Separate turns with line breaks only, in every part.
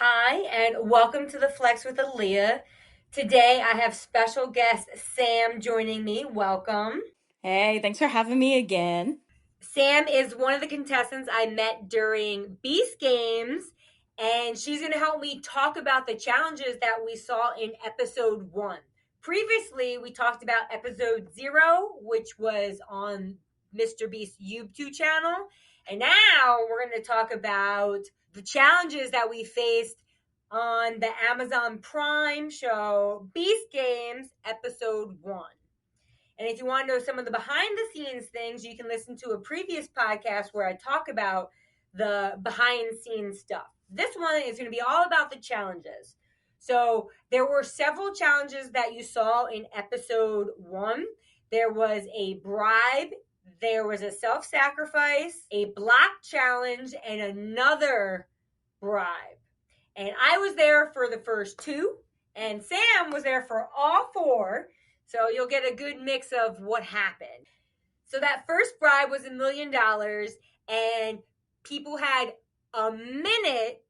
Hi, and welcome to the Flex with Aaliyah. Today I have special guest Sam joining me. Welcome.
Hey, thanks for having me again.
Sam is one of the contestants I met during Beast Games, and she's going to help me talk about the challenges that we saw in episode one. Previously, we talked about episode zero, which was on Mr. Beast's YouTube channel. And now we're going to talk about the challenges that we faced on the Amazon Prime show Beast Games episode one. And if you want to know some of the behind the scenes things, you can listen to a previous podcast where I talk about the behind the scenes stuff. This one is going to be all about the challenges. So there were several challenges that you saw in episode one. There was a bribe, there was a self sacrifice, a block challenge, and another bribe. And I was there for the first two, and Sam was there for all four. So you'll get a good mix of what happened. So that first bribe was $1 million, and people had a minute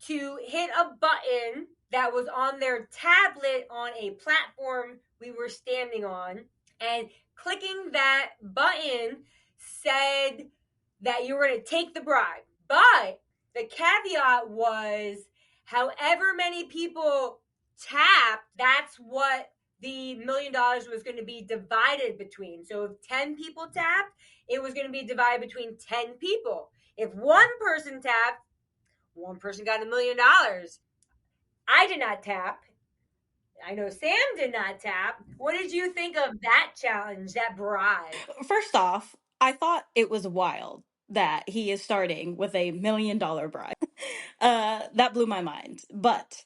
to hit a button that was on their tablet on a platform we were standing on. And clicking that button said that you were going to take the bribe. But the caveat was however many people tapped, that's what the $1 million was going to be divided between. So if 10 people tapped, it was going to be divided between 10 people. If one person tapped, one person got $1 million. I did not tap. I know Sam did not tap. What did you think of that challenge, that bribe?
First off, I thought it was wild that he is starting with $1 million bribe. That blew my mind, but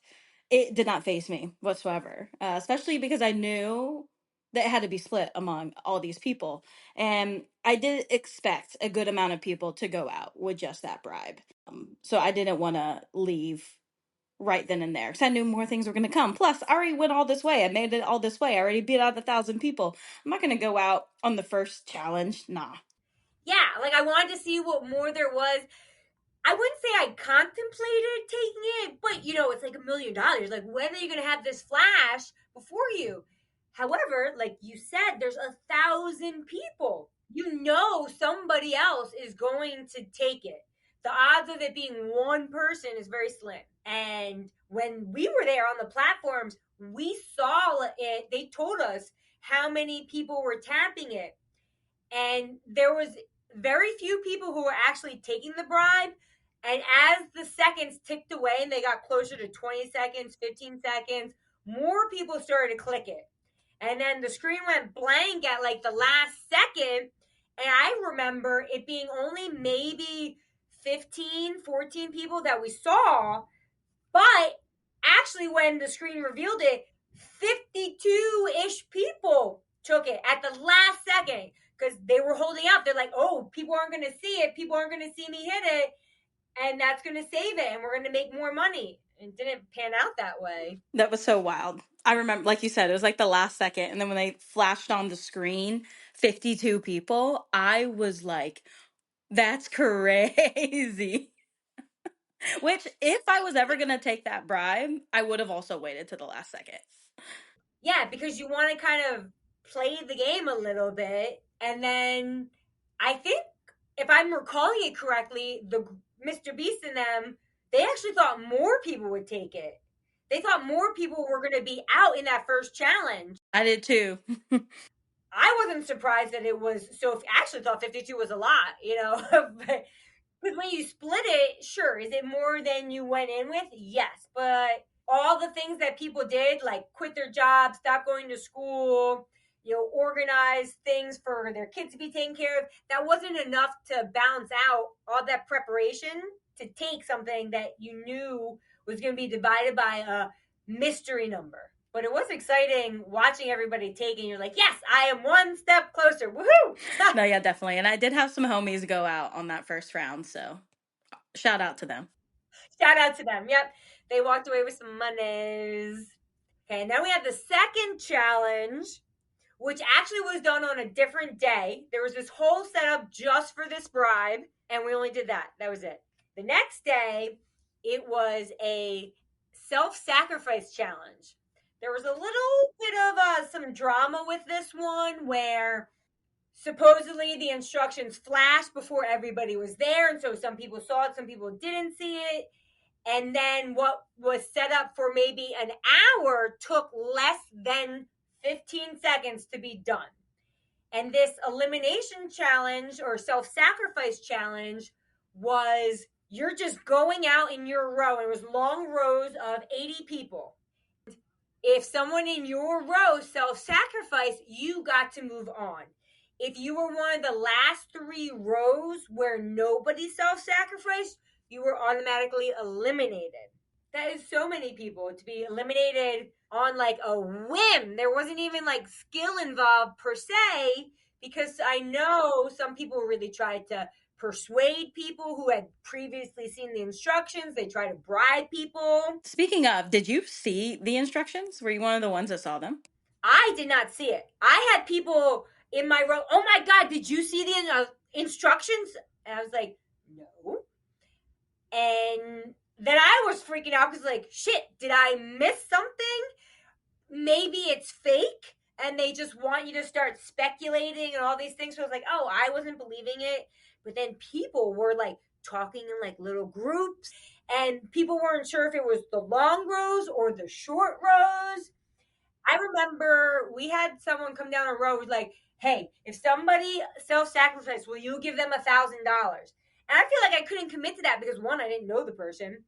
it did not faze me whatsoever, especially because I knew that it had to be split among all these people. And I did expect a good amount of people to go out with just that bribe. So I didn't want to leave right then and there because I knew more things were going to come. Plus, I already went all this way. I made it all this way. I already beat out 1,000 people. I'm not going to go out on the first challenge. Nah.
Yeah, like I wanted to see what more there was. I wouldn't say I contemplated taking it, but it's like $1 million. Like, when are you going to have this flash before you? However, like you said, there's 1,000 people. Somebody else is going to take it. The odds of it being one person is very slim. And when we were there on the platforms, we saw it. They told us how many people were tapping it. And there was very few people who were actually taking the bribe. And as the seconds ticked away and they got closer to 20 seconds, 15 seconds, more people started to click it. And then the screen went blank at like the last second. And I remember it being only maybe 15, 14 people that we saw. But actually, when the screen revealed it, 52 ish people took it at the last second because they were holding out. They're like, oh, people aren't going to see it. People aren't going to see me hit it. And that's going to save it. And we're going to make more money. It didn't pan out that way.
That was so wild. I remember, like you said, it was like the last second. And then when they flashed on the screen, 52 people, I was like, that's crazy. Which, if I was ever going to take that bribe, I would have also waited to the last second.
Yeah, because you want to kind of play the game a little bit. And then I think, if I'm recalling it correctly, the Mr. Beast and them, they actually thought more people would take it. They thought more people were going to be out in that first challenge.
I did too.
I wasn't surprised that it was so. I actually thought 52 was a lot, but because when you split it, sure, is it more than you went in with? Yes, but all the things that people did, like quit their jobs, stop going to school, organize things for their kids to be taken care of, that wasn't enough to balance out all that preparation to take something that you knew was going to be divided by a mystery number. But it was exciting watching everybody take it. And you're like, yes, I am one step closer. Woohoo!
No, yeah, definitely. And I did have some homies go out on that first round. So shout out to them.
Shout out to them. Yep. They walked away with some monies. Okay, and then we had the second challenge, which actually was done on a different day. There was this whole setup just for this bribe, and we only did that. That was it. The next day, It was a self-sacrifice challenge. There was a little bit of some drama with this one where supposedly the instructions flashed before everybody was there, and so some people saw it, some people didn't see it. And then what was set up for maybe an hour took less than 15 seconds to be done. And this elimination challenge or self-sacrifice challenge was you're just going out in your row. It was long rows of 80 people. If someone in your row self-sacrificed, you got to move on. If you were one of the last 3 rows where nobody self-sacrificed, you were automatically eliminated. That is so many people to be eliminated on like a whim. There wasn't even like skill involved per se, because I know some people really tried to persuade people who had previously seen the instructions. They try to bribe people.
Speaking of, did you see the instructions? Were you one of the ones that saw them?
I did not see it. I had people in my row. Oh my God, did you see the instructions? And I was like, no. And then I was freaking out because, like, shit, did I miss something? Maybe it's fake and they just want you to start speculating and all these things. So I was like, oh, I wasn't believing it. But then people were like talking in like little groups, and people weren't sure if it was the long rows or the short rows. I remember we had someone come down a road like, hey, if somebody self-sacrificed, will you give them $1,000? And I feel like I couldn't commit to that because, one, I didn't know the person.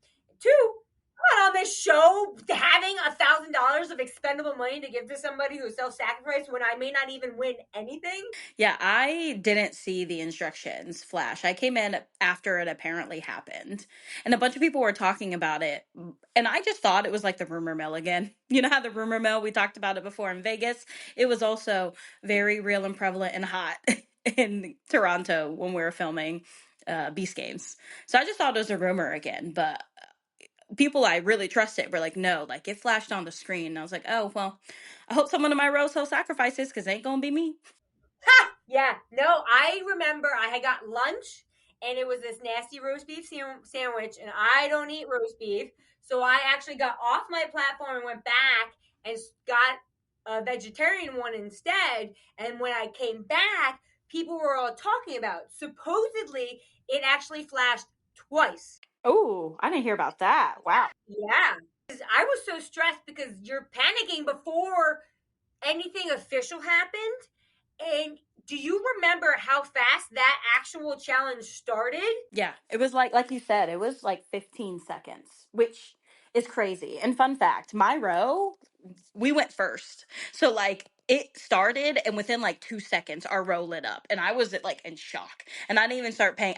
2, I'm not on this show having $1,000 of expendable money to give to somebody who self-sacrificed when I may not even win anything.
Yeah, I didn't see the instructions flash. I came in after it apparently happened. And a bunch of people were talking about it. And I just thought it was like the rumor mill again. You know how the rumor mill, we talked about it before in Vegas? It was also very real and prevalent and hot in Toronto when we were filming Beast Games. So I just thought it was a rumor again. But people I really trusted were like, no, like it flashed on the screen. And I was like, oh, well, I hope someone in my row self sacrifices because it ain't going to be me.
Ha! Yeah, no, I remember I had got lunch and it was this nasty roast beef sandwich, and I don't eat roast beef. So I actually got off my platform and went back and got a vegetarian one instead. And when I came back, people were all talking about it. Supposedly it actually flashed twice.
Oh, I didn't hear about that. Wow.
Yeah. I was so stressed because you're panicking before anything official happened. And do you remember how fast that actual challenge started?
Yeah, it was like you said, it was like 15 seconds, which is crazy. And fun fact, my row, we went first. So like it started and within like 2 seconds our row lit up and I was like in shock. And I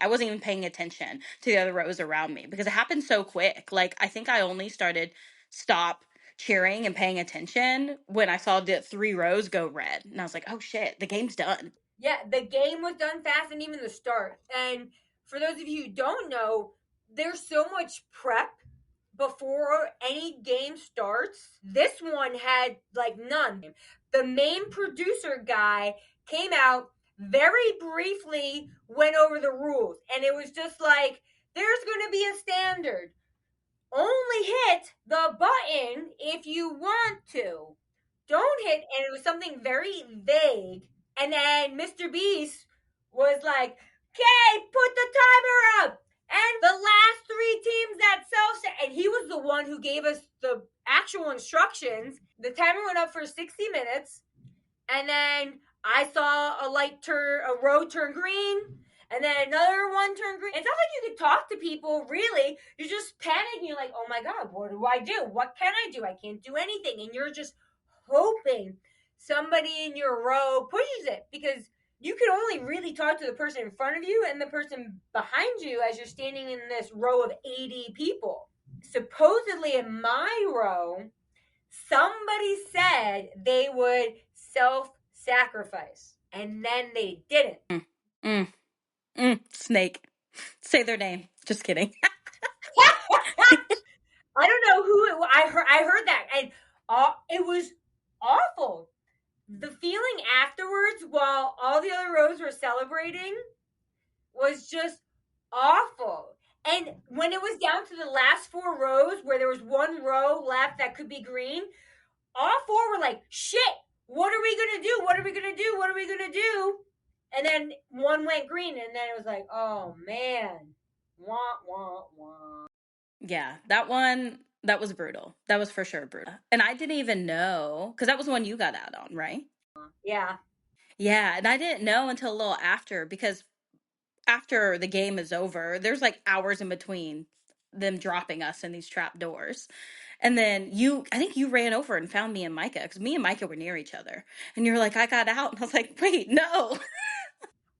wasn't even paying attention to the other rows around me because it happened so quick. Like I think I only stop cheering and paying attention when I saw the 3 rows go red. And I was like, "Oh shit, the game's done."
Yeah, the game was done fast, and even the start. And for those of you who don't know, there's so much prep before any game starts. This one had like none. The main producer guy came out very briefly, went over the rules, and it was just like, there's going to be a standard. Only hit the button if you want to. Don't hit, and it was something very vague. And then Mr. Beast was like, okay, put the timer up. And the last 3 teams that and he was the one who gave us the actual instructions. The timer went up for 60 minutes. And then I saw a road turn green. And then another one turned green. It's not like you could talk to people, really. You're just panicking. You're like, oh my God, what do I do? What can I do? I can't do anything. And you're just hoping somebody in your row pushes it, because you can only really talk to the person in front of you and the person behind you as you're standing in this row of 80 people. Supposedly in my row, somebody said they would self-sacrifice, and then they didn't.
Mm, Snake. Say their name. Just kidding.
I don't know who it was. I heard that, and it was awful. The feeling afterwards, while all the other rows were celebrating, was just awful. And when it was down to the last 4 rows where there was one row left that could be green, all 4 were like, shit, what are we gonna do? What are we gonna do? What are we gonna do? And then one went green, and then it was like, oh man, wah wah wah.
Yeah, that one, that was brutal. That was for sure brutal. And I didn't even know, because that was the one you got out on, right?
Yeah.
Yeah, and I didn't know until a little after, because after the game is over, there's like hours in between them dropping us in these trap doors. And then I think you ran over and found me and Micah, because me and Micah were near each other. And you're like, I got out. And I was like, wait, no.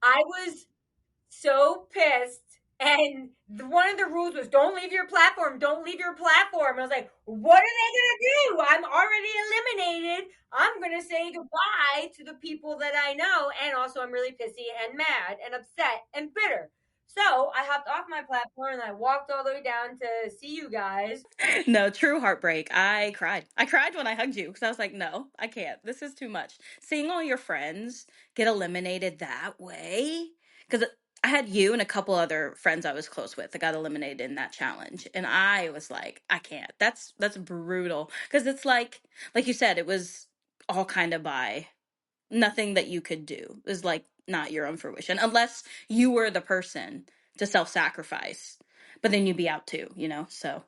I was so pissed. And one of the rules was don't leave your platform, don't leave your platform. I was like, what are they going to do? I'm already eliminated. I'm going to say goodbye to the people that I know. And also, I'm really pissy and mad and upset and bitter. So I hopped off my platform and I walked all the way down to see you guys.
No, true heartbreak. I cried. I cried when I hugged you because I was like, no, I can't. This is too much. Seeing all your friends get eliminated that way, because I had you and a couple other friends I was close with that got eliminated in that challenge, and I was like, I can't. That's brutal because it's like you said, it was all kind of by nothing that you could do. It was like not your own fruition unless you were the person to self-sacrifice, but then you'd be out too, so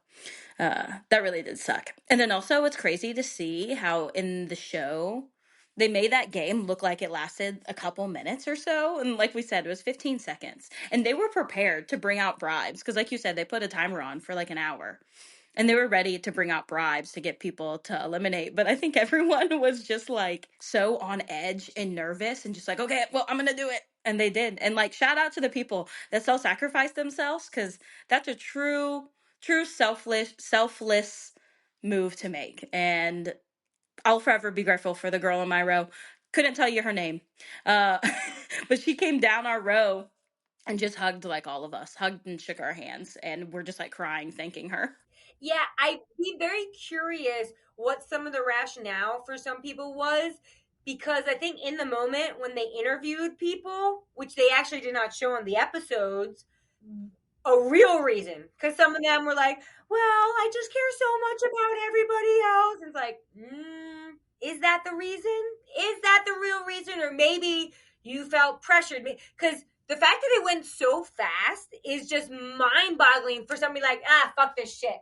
that really did suck. And then also, it's crazy to see how in the show they made that game look like it lasted a couple minutes or so. And like we said, it was 15 seconds. And they were prepared to bring out bribes because, like you said, they put a timer on for like an hour. And they were ready to bring out bribes to get people to eliminate. But I think everyone was just like so on edge and nervous and just like, okay, well, I'm going to do it. And they did. And like, shout out to the people that self-sacrifice themselves because that's a true selfless move to make. And I'll forever be grateful for the girl in my row. Couldn't tell you her name. Uh, but she came down our row and just hugged like all of us, hugged and shook our hands. And we're just like crying, thanking her.
Yeah, I'd be very curious what some of the rationale for some people was because I think in the moment when they interviewed people, which they actually did not show on the episodes, a real reason. Because some of them were like, well, I just care so much about everybody else. And it's like, is that the reason? Is that the real reason? Or maybe you felt pressured? Because the fact that it went so fast is just mind boggling for somebody like, fuck this shit.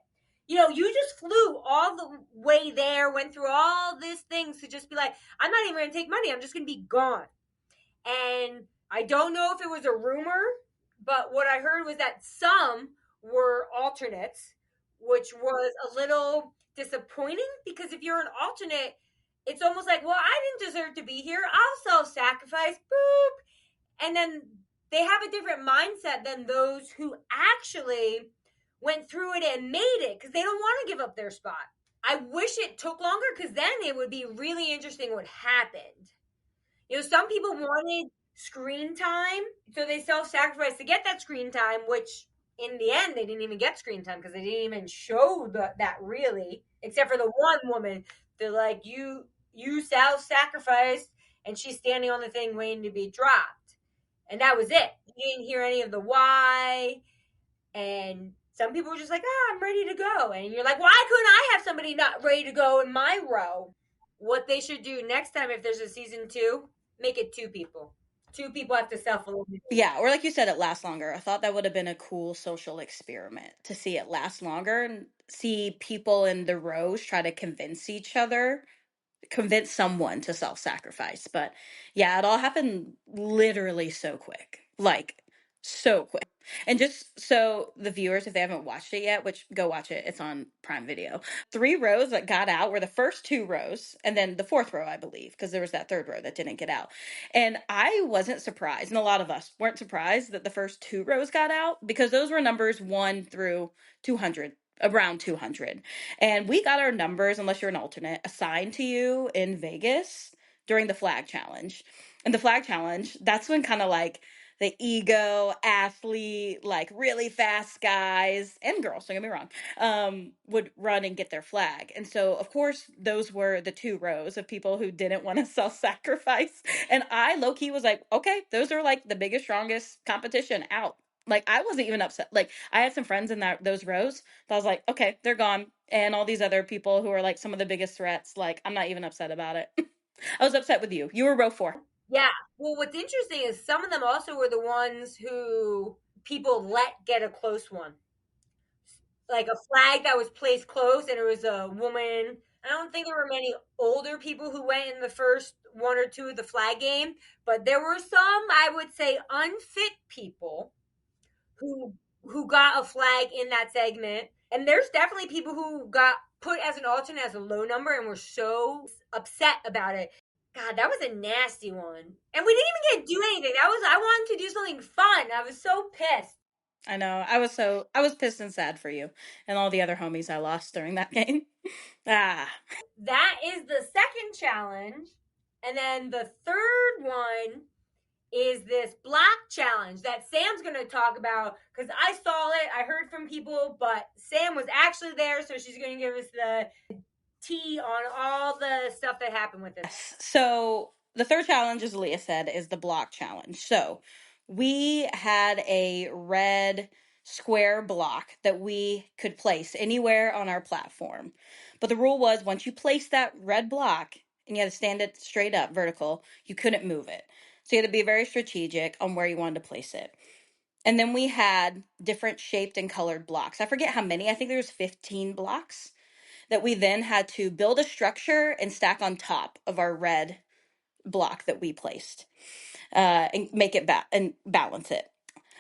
You just flew all the way there, went through all these things to just be like, I'm not even going to take money. I'm just going to be gone. And I don't know if it was a rumor, but what I heard was that some were alternates, which was a little disappointing because if you're an alternate, it's almost like, well, I didn't deserve to be here. I'll self sacrifice. Boop. And then they have a different mindset than those who actually went through it and made it because they don't want to give up their spot. I wish it took longer because then it would be really interesting what happened. Some people wanted screen time, so they self-sacrificed to get that screen time, which in the end they didn't even get screen time because they didn't even show that really, except for the one woman. They're like, you self-sacrificed, and she's standing on the thing waiting to be dropped, and that was it. You didn't hear any of the why, and some people were just like, I'm ready to go, and you're like, why couldn't I have somebody not ready to go in my row? What they should do next time if there's a season 2, make it 2 people. 2 people have to self-eliminate.
Yeah, or like you said, it lasts longer. I thought that would have been a cool social experiment to see it last longer and see people in the rows try to convince someone to self-sacrifice. But yeah, it all happened literally so quick. Like so quick. And just so the viewers, if they haven't watched it yet, which go watch it, it's on Prime Video. 3 rows that got out were the first 2 rows, and then the 4th row, I believe, because there was that 3rd row that didn't get out. And I wasn't surprised, and a lot of us weren't surprised that the first 2 rows got out because those were numbers 1 through 200, around 200. And we got our numbers, unless you're an alternate, assigned to you in Vegas during the flag challenge. And the flag challenge, that's when kind of like the ego athlete, like really fast guys and girls, don't get me wrong, would run and get their flag. And so, of course, those were the 2 rows of people who didn't want to self-sacrifice. And I low-key was like, okay, those are like the biggest, strongest competition out. Like I wasn't even upset. Like I had some friends in those rows, but I was like, okay, they're gone. And all these other people who are like some of the biggest threats, like I'm not even upset about it. I was upset with you. You were row 4.
Yeah. Well, what's interesting is some of them also were the ones who people let get a close one, like a flag that was placed close, and it was a woman. I don't think there were many older people who went in the first one or two of the flag game, but there were some, I would say, unfit people who got a flag in that segment. And there's definitely people who got put as an alternate as a low number and were so upset about it. God, that was a nasty one. And we didn't even get to do anything. I wanted to do something fun. I was so pissed.
I know. I was pissed and sad for you and all the other homies I lost during that game. Ah.
That is the second challenge. And then the third one is this block challenge that Sam's going to talk about because I saw it. I heard from people, but Sam was actually there. So she's going to give us the tea on all the stuff that happened with it.
Yes. So the third challenge, as Leah said, is the block challenge. So we had a red square block that we could place anywhere on our platform. But the rule was once you place that red block and you had to stand it straight up, vertical, you couldn't move it. So you had to be very strategic on where you wanted to place it. And then we had different shaped and colored blocks. I forget how many. I think there was 15 blocks that we then had to build a structure and stack on top of our red block that we placed, and make it and balance it.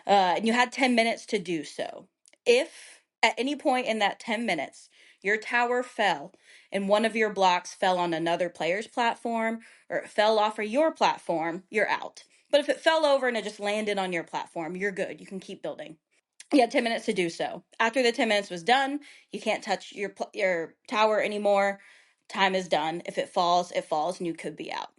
And you had 10 minutes to do so. If at any point in that 10 minutes your tower fell and one of your blocks fell on another player's platform or it fell off of your platform, you're out. But if it fell over and it just landed on your platform, you're good. You can keep building. You had 10 minutes to do so. After the 10 minutes was done, you can't touch your tower anymore. Time is done. If it falls, and you could be out.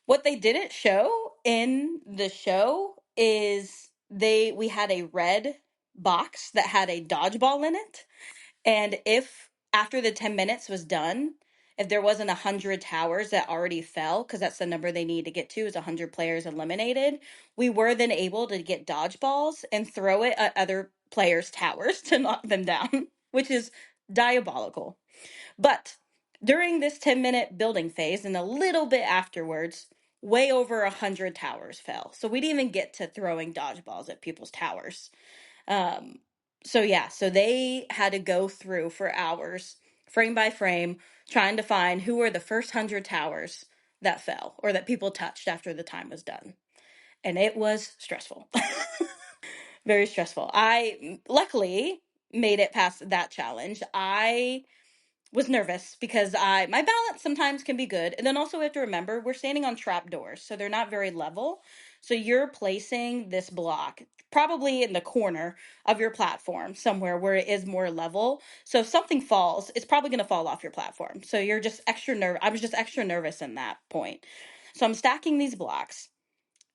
What they didn't show in the show is we had a red box that had a dodgeball in it, and if after the 10 minutes was done, if there wasn't 100 towers that already fell, because that's the number they need to get to is 100 players eliminated, we were then able to get dodgeballs and throw it at other players' towers to knock them down, which is diabolical. But during this 10-minute building phase and a little bit afterwards, way over 100 towers fell. So we didn't even get to throwing dodgeballs at people's towers. Um, so yeah, so they had to go through for hours, frame by frame, trying to find who were the first 100 towers that fell or that people touched after the time was done. And it was stressful. Very stressful. I luckily made it past that challenge. I was nervous because my balance sometimes can be good. And then also we have to remember we're standing on trap doors, so they're not very level. So you're placing this block probably in the corner of your platform somewhere where it is more level. So if something falls, it's probably going to fall off your platform. So you're just extra nervous. I was just extra nervous in that point. So I'm stacking these blocks.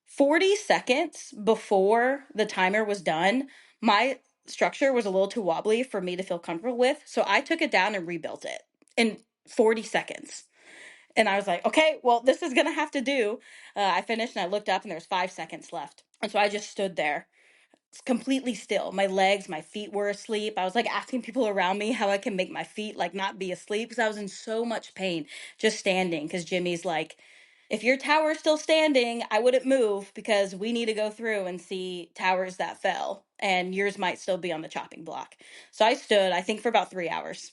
40 seconds before the timer was done, my structure was a little too wobbly for me to feel comfortable with. So I took it down and rebuilt it in 40 seconds. And I was like, okay, well, this is going to have to do. I finished and I looked up and there was 5 seconds left. And so I just stood there completely still. My legs, my feet were asleep. I was like asking people around me how I can make my feet like not be asleep because I was in so much pain just standing. Because Jimmy's like, if your tower is still standing, I wouldn't move because we need to go through and see towers that fell and yours might still be on the chopping block. So I stood, I think, for about 3 hours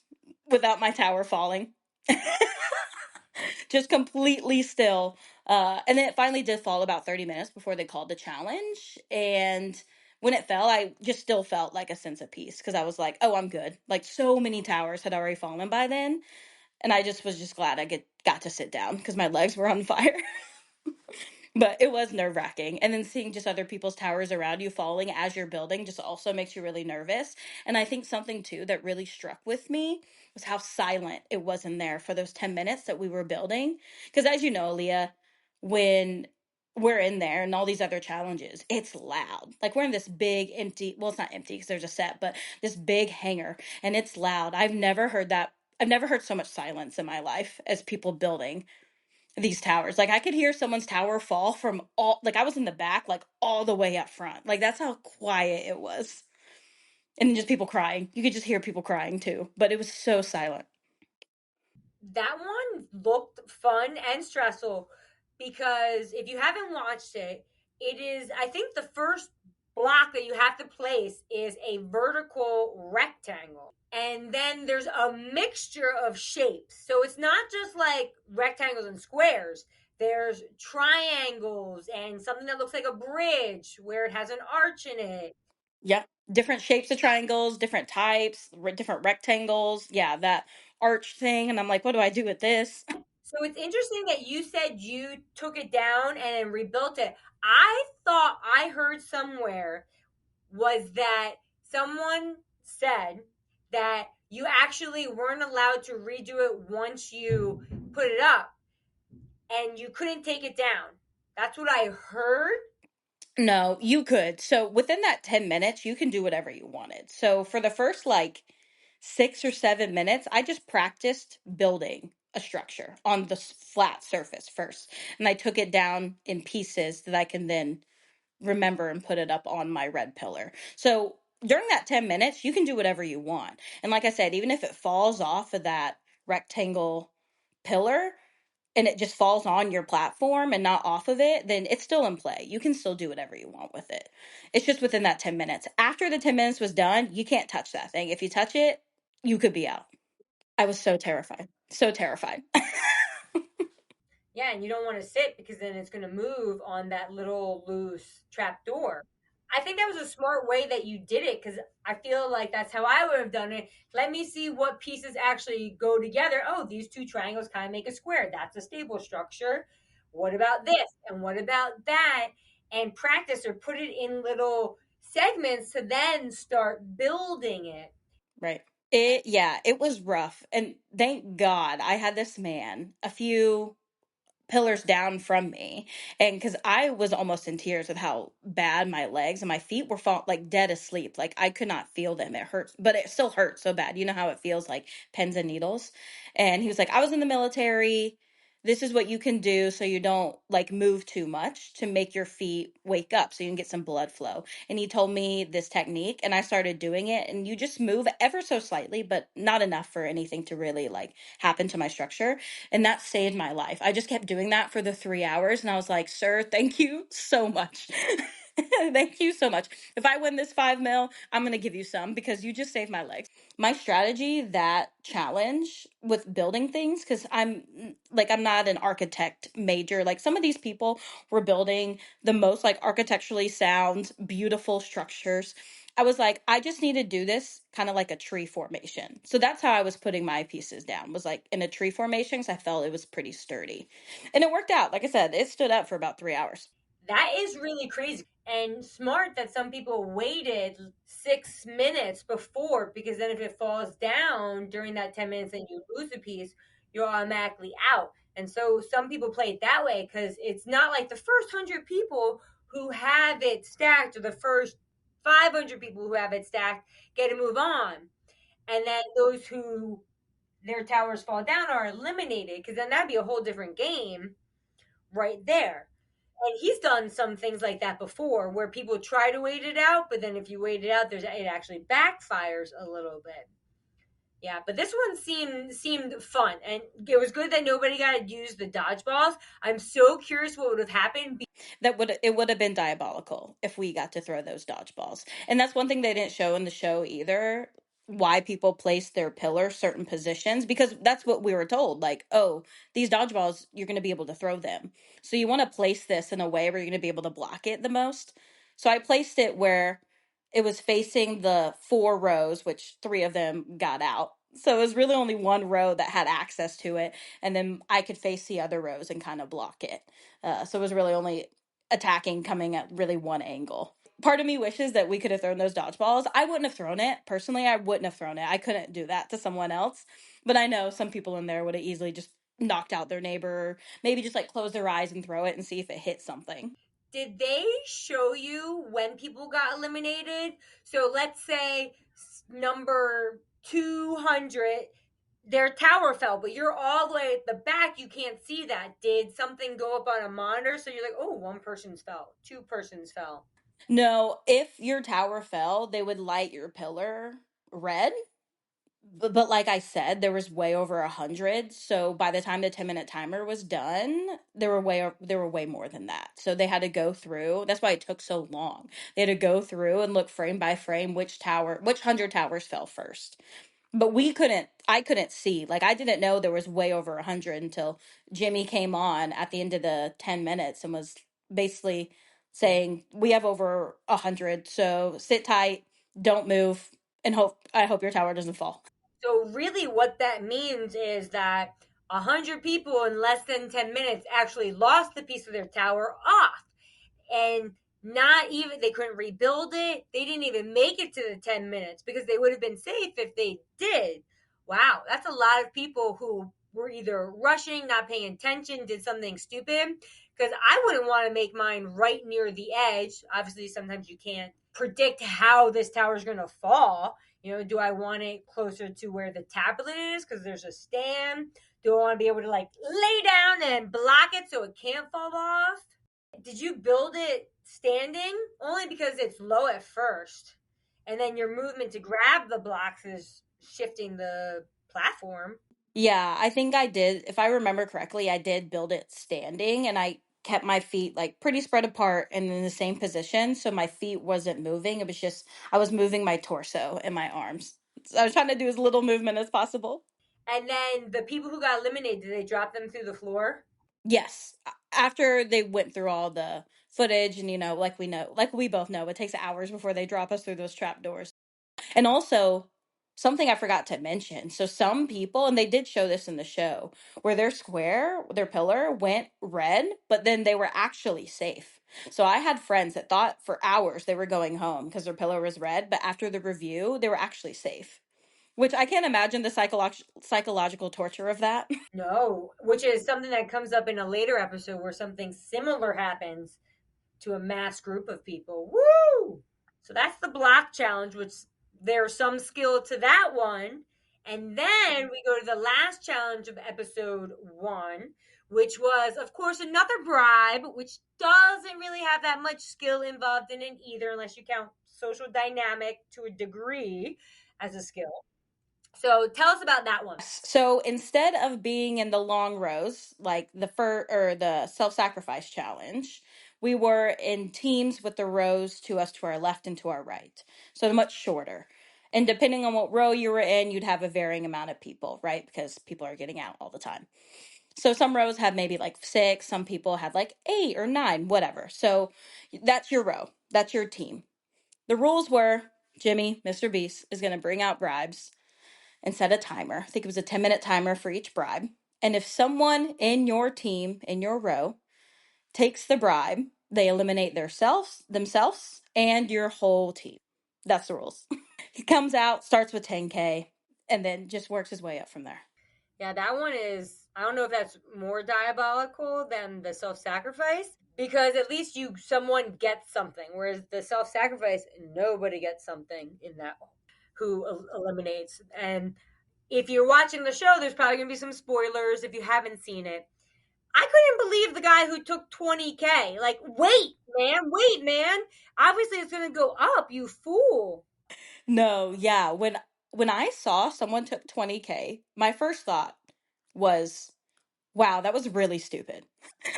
without my tower falling. Just completely still. And then it finally did fall about 30 minutes before they called the challenge. And when it fell, I just still felt like a sense of peace because I was like, oh, I'm good. Like so many towers had already fallen by then. And I just was just glad I got to sit down because my legs were on fire. But it was nerve wracking. And then seeing just other people's towers around you falling as you're building just also makes you really nervous. And I think something too that really struck with me was how silent it was in there for those 10 minutes that we were building. Because as you know, Leah, when we're in there and all these other challenges, it's loud. Like we're in this big empty, well, it's not empty because there's a set, but this big hangar and it's loud. I've never heard that. I've never heard so much silence in my life as people building these towers. Like I could hear someone's tower fall from all, like I was in the back, like all the way up front. Like that's how quiet it was. And then just people crying. You could just hear people crying too, but it was so silent.
That one looked fun and stressful because if you haven't watched it, it is, I think the first block that you have to place is a vertical rectangle. And then there's a mixture of shapes. So it's not just like rectangles and squares. There's triangles and something that looks like a bridge where it has an arch in it.
Yeah. Different shapes of triangles, different types, different rectangles. Yeah, that arch thing. And I'm like, what do I do with this?
So it's interesting that you said you took it down and then rebuilt it. I thought I heard somewhere was that someone said that you actually weren't allowed to redo it once you put it up and you couldn't take it down. That's what I heard.
No, you could. So within that 10 minutes, you can do whatever you wanted. So for the first like 6 or 7 minutes, I just practiced building a structure on the flat surface first. And I took it down in pieces that I can then remember and put it up on my red pillar. So during that 10 minutes, you can do whatever you want. And like I said, even if it falls off of that rectangle pillar, and it just falls on your platform and not off of it, then it's still in play. You can still do whatever you want with it. It's just within that 10 minutes. After the 10 minutes was done, you can't touch that thing. If you touch it, you could be out. I was so terrified. So terrified.
Yeah, and you don't want to sit because then it's going to move on that little loose trap door. I think that was a smart way that you did it because I feel like that's how I would have done it. Let me see what pieces actually go together. Oh, these two triangles kind of make a square. That's a stable structure. What about this? And what about that? And practice or put it in little segments to then start building it.
Right. Yeah, it was rough. And thank God I had this man a few pillars down from me, and because I was almost in tears with how bad my legs and my feet were like dead asleep, like I could not feel them. It hurts, but it still hurts so bad. You know how it feels, like pins and needles. And he was like, I was in the military, this is what you can do so you don't like move too much to make your feet wake up so you can get some blood flow. And he told me this technique and I started doing it, and you just move ever so slightly but not enough for anything to really like happen to my structure, and that saved my life. I just kept doing that for the 3 hours, and I was like, sir, thank you so much. Thank you so much. If I win this 5 mil, I'm going to give you some because you just saved my legs. My strategy, that challenge with building things, because I'm not an architect major. Like some of these people were building the most like architecturally sound, beautiful structures. I was like, I just need to do this kind of like a tree formation. So that's how I was putting my pieces down, was like in a tree formation because I felt it was pretty sturdy. And it worked out. Like I said, it stood up for about 3 hours.
That is really crazy and smart that some people waited 6 minutes before because then if it falls down during that 10 minutes and you lose a piece, you're automatically out. And so some people play it that way because it's not like the first 100 people who have it stacked or the first 500 people who have it stacked get to move on. And then those who their towers fall down are eliminated because then that'd be a whole different game right there. And he's done some things like that before where people try to wait it out, but then if you wait it out, it actually backfires a little bit. Yeah, but this one seemed fun, and it was good that nobody got to use the dodgeballs. I'm so curious what would have happened.
It would have been diabolical if we got to throw those dodgeballs. And that's one thing they didn't show in the show either, why people place their pillar certain positions, because that's what we were told, like, oh, these dodgeballs, you're going to be able to throw them, so you want to place this in a way where you're going to be able to block it the most. So I placed it where it was facing the 4 rows, which 3 of them got out, so it was really only 1 row that had access to it, and then I could face the other rows and kind of block it. So it was really only attacking coming at really one angle. Part of me wishes that we could have thrown those dodgeballs. I wouldn't have thrown it. Personally, I wouldn't have thrown it. I couldn't do that to someone else. But I know some people in there would have easily just knocked out their neighbor, or maybe just like close their eyes and throw it and see if it hit something.
Did they show you when people got eliminated? So let's say number 200 their tower fell, but you're all the way at the back. You can't see that. Did something go up on a monitor? So you're like, oh, one person's fell, two persons fell.
No, if your tower fell, they would light your pillar red. But like I said, there was way over 100. So by the time the 10-minute timer was done, there were way more than that. So they had to go through. That's why it took so long. They had to go through and look frame by frame which 100 towers fell first. But I couldn't see. Like I didn't know there was way over 100 until Jimmy came on at the end of the 10 minutes and was basically saying, "We have over 100, so sit tight, don't move, and I hope your tower doesn't fall."
So really, what that means is that 100 people in less than 10 minutes actually lost the piece of their tower off, and not even they couldn't rebuild it. They didn't even make it to the 10 minutes because they would have been safe if they did. Wow, that's a lot of people who were either rushing, not paying attention, did something stupid. Because I wouldn't want to make mine right near the edge. Obviously, sometimes you can't predict how this tower is going to fall. Do I want it closer to where the tablet is because there's a stand? Do I want to be able to like lay down and block it so it can't fall off? Did you build it standing? Only because it's low at first, and then your movement to grab the blocks is shifting the platform.
Yeah, I think I did. If I remember correctly, I did build it standing and I kept my feet like pretty spread apart and in the same position. So my feet wasn't moving. It was just, I was moving my torso and my arms. So I was trying to do as little movement as possible.
And then the people who got eliminated, did they drop them through the floor?
Yes. After they went through all the footage and, like we both know, it takes hours before they drop us through those trap doors. And also, something I forgot to mention. So some people, and they did show this in the show, where their pillar went red, but then they were actually safe. So I had friends that thought for hours they were going home because their pillar was red, but after the review, they were actually safe. Which I can't imagine the psychological torture of that.
No, which is something that comes up in a later episode where something similar happens to a mass group of people. Woo! So that's the block challenge, which there's some skill to that one. And then we go to the last challenge of episode 1, which was, of course, another bribe, which doesn't really have that much skill involved in it either, unless you count social dynamic to a degree as a skill. So tell us about that one.
So instead of being in the long rows, like the self-sacrifice challenge, we were in teams with the rows to us to our left and to our right. So much shorter. And depending on what row you were in, you'd have a varying amount of people, right? Because people are getting out all the time. So some rows had maybe like 6, some people had like 8 or 9, whatever. So that's your row. That's your team. The rules were Jimmy, Mr. Beast, is going to bring out bribes and set a timer. I think it was a 10-minute timer for each bribe. And if someone in your team, in your row, takes the bribe, they eliminate themselves, and your whole team. That's the rules. He comes out, starts with 10K, and then just works his way up from there.
Yeah, that one is, I don't know if that's more diabolical than the self-sacrifice because at least someone gets something, whereas the self-sacrifice, nobody gets something in that who eliminates. And if you're watching the show, there's probably going to be some spoilers if you haven't seen it. I couldn't believe the guy who took 20K. Like, wait, man. Obviously it's going to go up, you fool.
No, yeah. When I saw someone took 20K, my first thought was, wow, that was really stupid.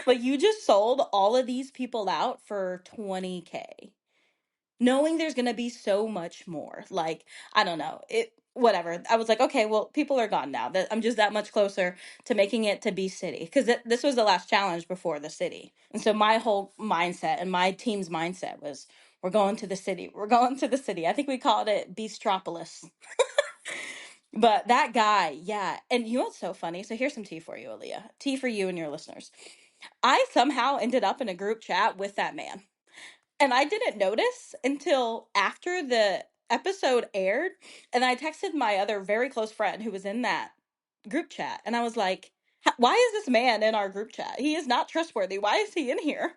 Like you just sold all of these people out for 20K, knowing there's going to be so much more. Like, I don't know. It whatever. I was like, okay, well, people are gone now. That I'm just that much closer to making it to Beast City because this was the last challenge before the city. And so my whole mindset and my team's mindset was we're going to the city. We're going to the city. I think we called it Beastropolis. But that guy, yeah. And you know what's so funny? So here's some tea for you, Aaliyah. Tea for you and your listeners. I somehow ended up in a group chat with that man. And I didn't notice until after the episode aired. And I texted my other very close friend who was in that group chat. And I was like, why is this man in our group chat? He is not trustworthy. Why is he in here?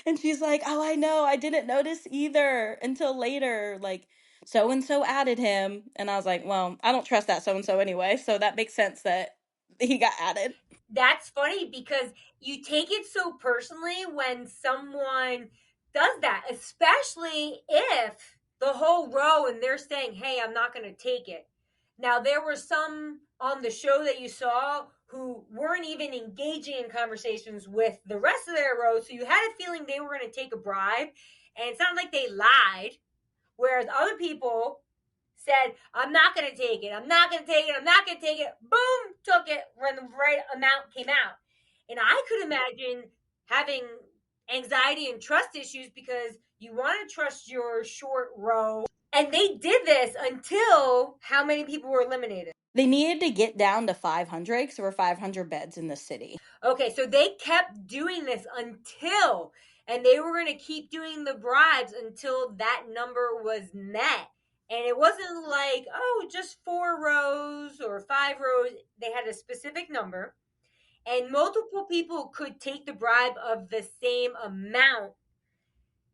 And she's like, oh, I know. I didn't notice either until later. Like, so and so added him. And I was like, well, I don't trust that so and so anyway. So that makes sense that he got added.
That's funny because you take it so personally when someone does that, especially if the whole row and they're saying, "Hey, I'm not going to take it." Now, there were some on the show that you saw who weren't even engaging in conversations with the rest of their row, so you had a feeling they were going to take a bribe, and it sounded like they lied. Whereas other people said, I'm not going to take it. I'm not going to take it. I'm not going to take it. Boom, took it when the right amount came out. And I could imagine having anxiety and trust issues because you want to trust your short row. And they did this until how many people were eliminated?
They needed to get down to 500 because there were 500 beds in the city.
Okay, so they kept doing this until, and they were going to keep doing the bribes until that number was met. And it wasn't like, oh, just 4 rows or 5 rows. They had a specific number, and multiple people could take the bribe of the same amount.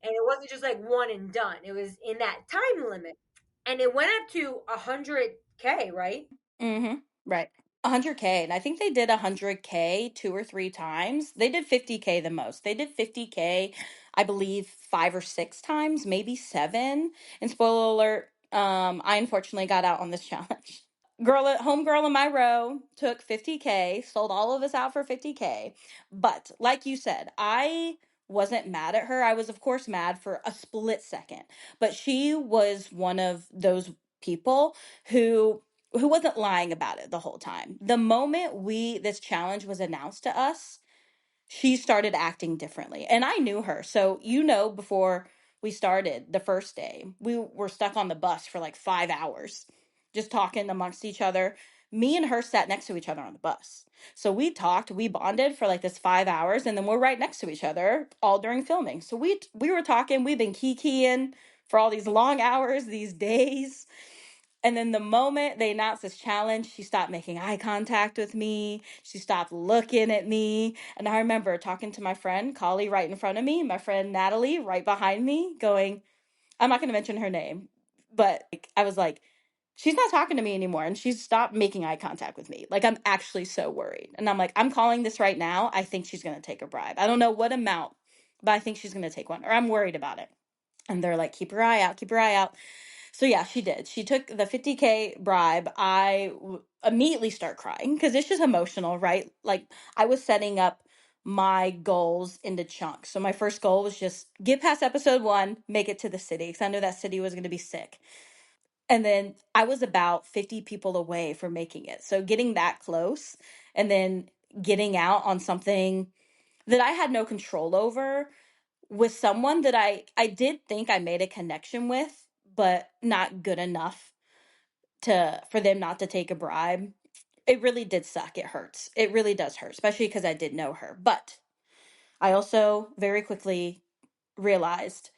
And it wasn't just like one and done, it was in that time limit. And it went up to 100K, right?
Mm-hmm. Right. 100K. And I think they did 100K 2 or 3 times. They did 50K the most. They did 50K, I believe, 5 or 6 times, maybe 7. And spoiler alert, I unfortunately got out on this challenge. Homegirl in my row took 50K, sold all of us out for 50K. But like you said, I wasn't mad at her. I was, of course, mad for a split second. But she was one of those people who wasn't lying about it the whole time. The moment this challenge was announced to us, she started acting differently. And I knew her. So, before we started the first day, we were stuck on the bus for like 5 hours, just talking amongst each other. Me and her sat next to each other on the bus. So we talked, we bonded for like this 5 hours, and then we're right next to each other all during filming. So we were talking, we've been kikiing for all these long hours, these days. And then the moment they announced this challenge, she stopped making eye contact with me. She stopped looking at me. And I remember talking to my friend, Kali, right in front of me, my friend Natalie, right behind me, going, I'm not going to mention her name, but like, I was like, she's not talking to me anymore. And she's stopped making eye contact with me. Like, I'm actually so worried. And I'm like, I'm calling this right now. I think she's going to take a bribe. I don't know what amount, but I think she's going to take one, or I'm worried about it. And they're like, keep your eye out, keep your eye out. So yeah, she did. She took the 50K bribe. Immediately start crying because it's just emotional, right? Like I was setting up my goals into chunks. So my first goal was just get past episode 1, make it to the city because I knew that city was going to be sick. And then I was about 50 people away from making it. So getting that close and then getting out on something that I had no control over with someone that I did think I made a connection with, but not good enough to for them not to take a bribe. It really did suck. It hurts. It really does hurt, especially because I did know her. But I also very quickly realized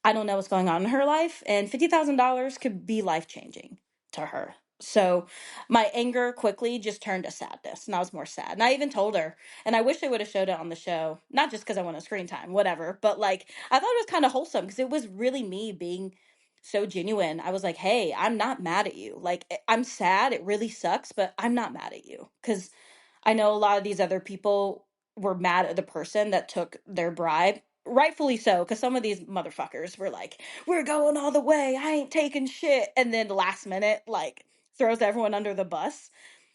I don't know what's going on in her life, and $50,000 could be life changing to her. So my anger quickly just turned to sadness, and I was more sad. And I even told her, and I wish they would have showed it on the show, not just because I wanted screen time, whatever, but like I thought it was kind of wholesome because it was really me being so genuine. I was like, hey, I'm not mad at you. Like, I'm sad. It really sucks, but I'm not mad at you because I know a lot of these other people were mad at the person that took their bribe. Rightfully so, because some of these motherfuckers were like, we're going all the way. I ain't taking shit. And then last minute, like, throws everyone under the bus.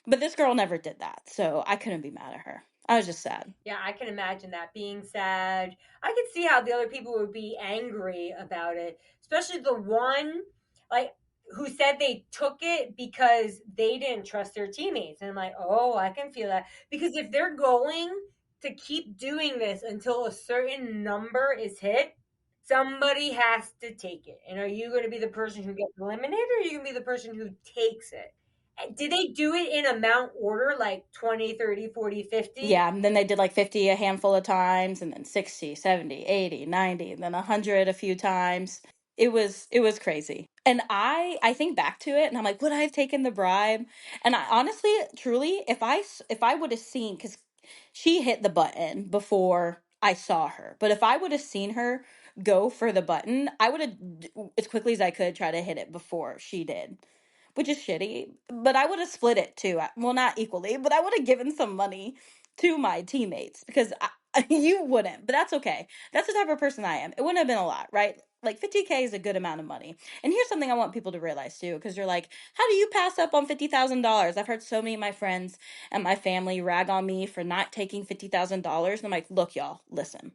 But this girl never did that. So I couldn't be mad at her. I was just sad.
Yeah, I can imagine that being sad. I could see how the other people would be angry about it, especially the one like who said they took it because they didn't trust their teammates. And I'm like, "Oh, I can feel that." Because if they're going to keep doing this until a certain number is hit, somebody has to take it. And are you going to be the person who gets eliminated or are you going to be the person who takes it? Did they do it in amount order like 20, 30, 40, 50?
Yeah, and then they did like 50 a handful of times and then 60, 70, 80, 90, and then 100 a few times. It was crazy. And I think back to it and I'm like, would I have taken the bribe? And I honestly, truly, if I would have seen cuz she hit the button before I saw her. But if I would have seen her go for the button, I would have, as quickly as I could, try to hit it before she did, which is shitty. But I would have split it too. Well, not equally, but I would have given some money to my teammates because you wouldn't. But that's okay. That's the type of person I am. It wouldn't have been a lot, right? Like 50K is a good amount of money. And here's something I want people to realize too, because you're like, how do you pass up on $50,000? I've heard so many of my friends and my family rag on me for not taking $50,000. And I'm like, look, y'all, listen.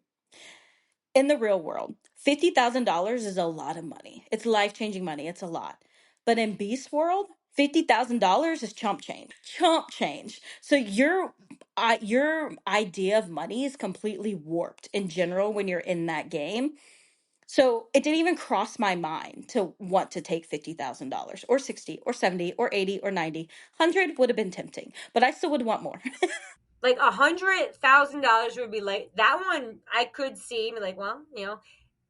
In the real world, $50,000 is a lot of money. It's life changing money. It's a lot. But in Beast World, $50,000 is chump change. Chump change. So your idea of money is completely warped in general when you're in that game. So it didn't even cross my mind to want to take $50,000 or 60 or 70 or 80 or 90. 100 would have been tempting, but I still would want more.
Like $100,000 would be like that one. I could see like, well,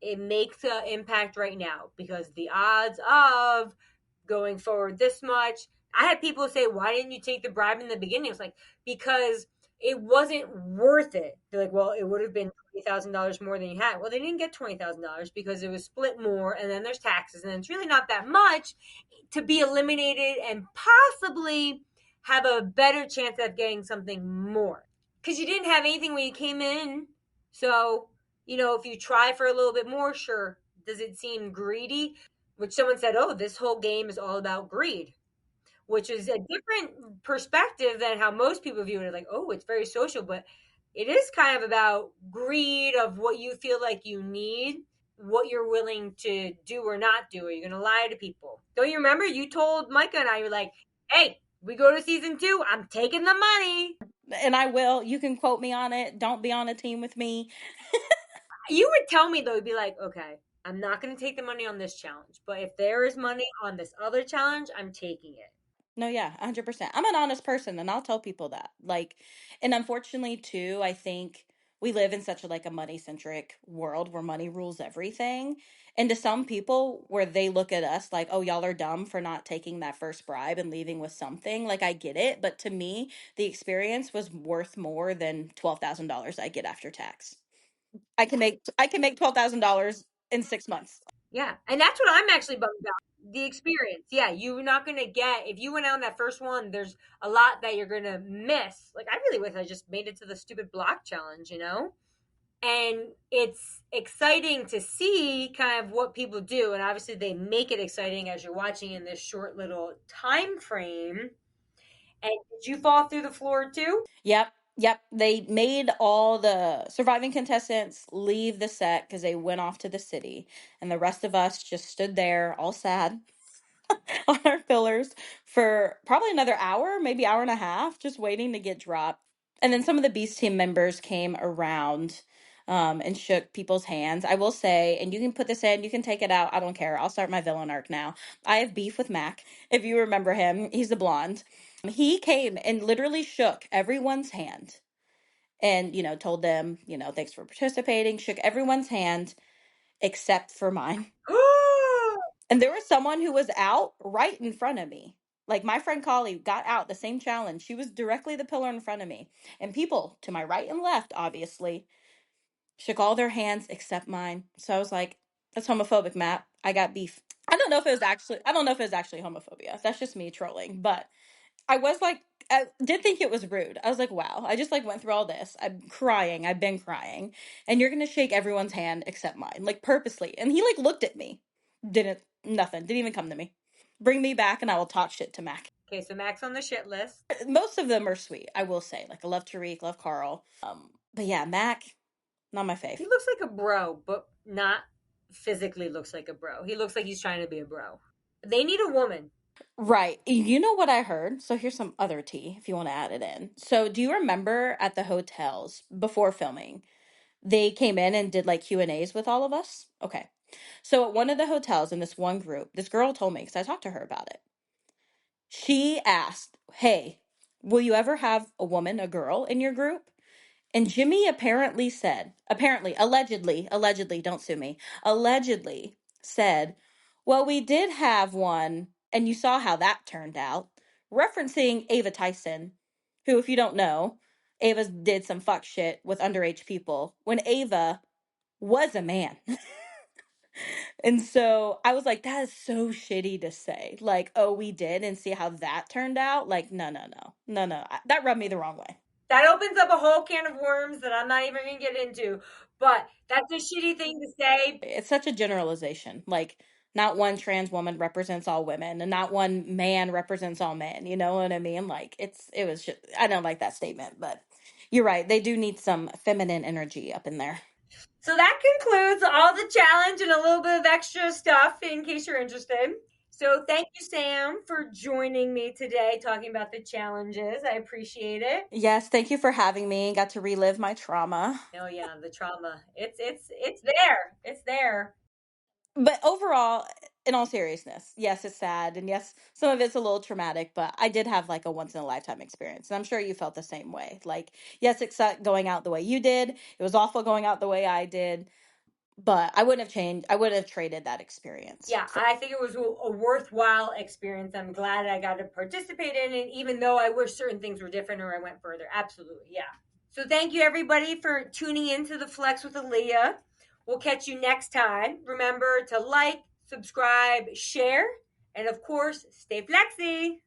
it makes an impact right now because the odds of going forward this much. I had people say, "Why didn't you take the bribe in the beginning?" It's like because it wasn't worth it. They're like, "Well, it would have been $20,000 more than you had." Well, they didn't get $20,000 because it was split more, and then there's taxes, and it's really not that much to be eliminated and possibly have a better chance of getting something more because you didn't have anything when you came in. So, if you try for a little bit more, sure. Does it seem greedy? Which someone said, oh, this whole game is all about greed, which is a different perspective than how most people view it. Like, oh, it's very social, but it is kind of about greed of what you feel like you need, what you're willing to do or not do. Are you going to lie to people? Don't you remember you told Micah and I, you're like, hey, we go to season 2, I'm taking the money.
And I will. You can quote me on it. Don't be on a team with me.
You would tell me though, you'd be like, okay, I'm not going to take the money on this challenge, but if there is money on this other challenge, I'm taking it.
No, yeah, 100%. I'm an honest person and I'll tell people that. Like, and unfortunately too, I think we live in such a like a money-centric world where money rules everything. And to some people where they look at us like, "Oh, y'all are dumb for not taking that first bribe and leaving with something." Like I get it, but to me, the experience was worth more than $12,000 I get after tax. I can make $12,000 in 6 months.
Yeah, and that's what I'm actually bummed about. The experience. Yeah, you're not gonna get if you went out on that first one. There's a lot that you're gonna miss. Like I really wish I just made it to the stupid block challenge. And it's exciting to see kind of what people do, and obviously they make it exciting as you're watching in this short little time frame. And did you fall through the floor too?
Yep. Yep. They made all the surviving contestants leave the set because they went off to the city. And the rest of us just stood there all sad on our fillers for probably another hour, maybe hour and a half, just waiting to get dropped. And then some of the Beast team members came around and shook people's hands. I will say, and you can put this in, you can take it out. I don't care. I'll start my villain arc now. I have beef with Mac. If you remember him, he's the blonde. He came and literally shook everyone's hand and, told them, thanks for participating, shook everyone's hand except for mine. And there was someone who was out right in front of me. Like my friend Collie got out the same challenge. She was directly the pillar in front of me. And people to my right and left, obviously, shook all their hands except mine. So I was like, that's homophobic, Matt. I got beef. I don't know if it was actually homophobia. That's just me trolling. But I was like, I did think it was rude. I was like, wow, I just like went through all this. I'm crying. I've been crying. And you're going to shake everyone's hand except mine, like purposely. And he like looked at me. Nothing. Didn't even come to me. Bring me back and I will talk shit to Mac.
Okay, so Mac's on the shit list.
Most of them are sweet, I will say. Like I love Tariq, love Carl. But yeah, Mac, not my fave.
He looks like a bro, but not physically looks like a bro. He looks like he's trying to be a bro. They need a woman.
Right. You know what I heard? So here's some other tea if you want to add it in. So do you remember at the hotels before filming, they came in and did like Q&As with all of us? Okay. So at one of the hotels in this one group, this girl told me because I talked to her about it. She asked, "Hey, will you ever have a woman, a girl in your group?" And Jimmy apparently said, allegedly, don't sue me, allegedly said, "Well, we did have one, and you saw how that turned out," referencing Ava Tyson, who, if you don't know, Ava did some fuck shit with underage people when Ava was a man. And so I was like, that is so shitty to say. Like, oh, we did, and see how that turned out. Like, no, no, no, no, no. That rubbed me the wrong way.
That opens up a whole can of worms that I'm not even going to get into. But that's a shitty thing to say.
It's such a generalization. Like, not one trans woman represents all women, and not one man represents all men. You know what I mean? Like, it was just, I don't like that statement, but you're right. They do need some feminine energy up in there.
So that concludes all the challenge and a little bit of extra stuff in case you're interested. So thank you, Sam, for joining me today talking about the challenges. I appreciate it.
Yes, thank you for having me. Got to relive my trauma.
Oh yeah, the trauma. It's there. It's there.
But overall, in all seriousness, yes, it's sad, and yes, some of it's a little traumatic, but I did have like a once in a lifetime experience, and I'm sure you felt the same way. Like, yes, it sucked going out the way you did. It was awful going out the way I did, but I wouldn't have changed. I wouldn't have traded that experience.
Yeah, I think it was a worthwhile experience. I'm glad I got to participate in it, even though I wish certain things were different or I went further. Absolutely, yeah. So thank you everybody for tuning in to the Flex with Aaliyah. We'll catch you next time. Remember to like, subscribe, share, and of course, stay flexy.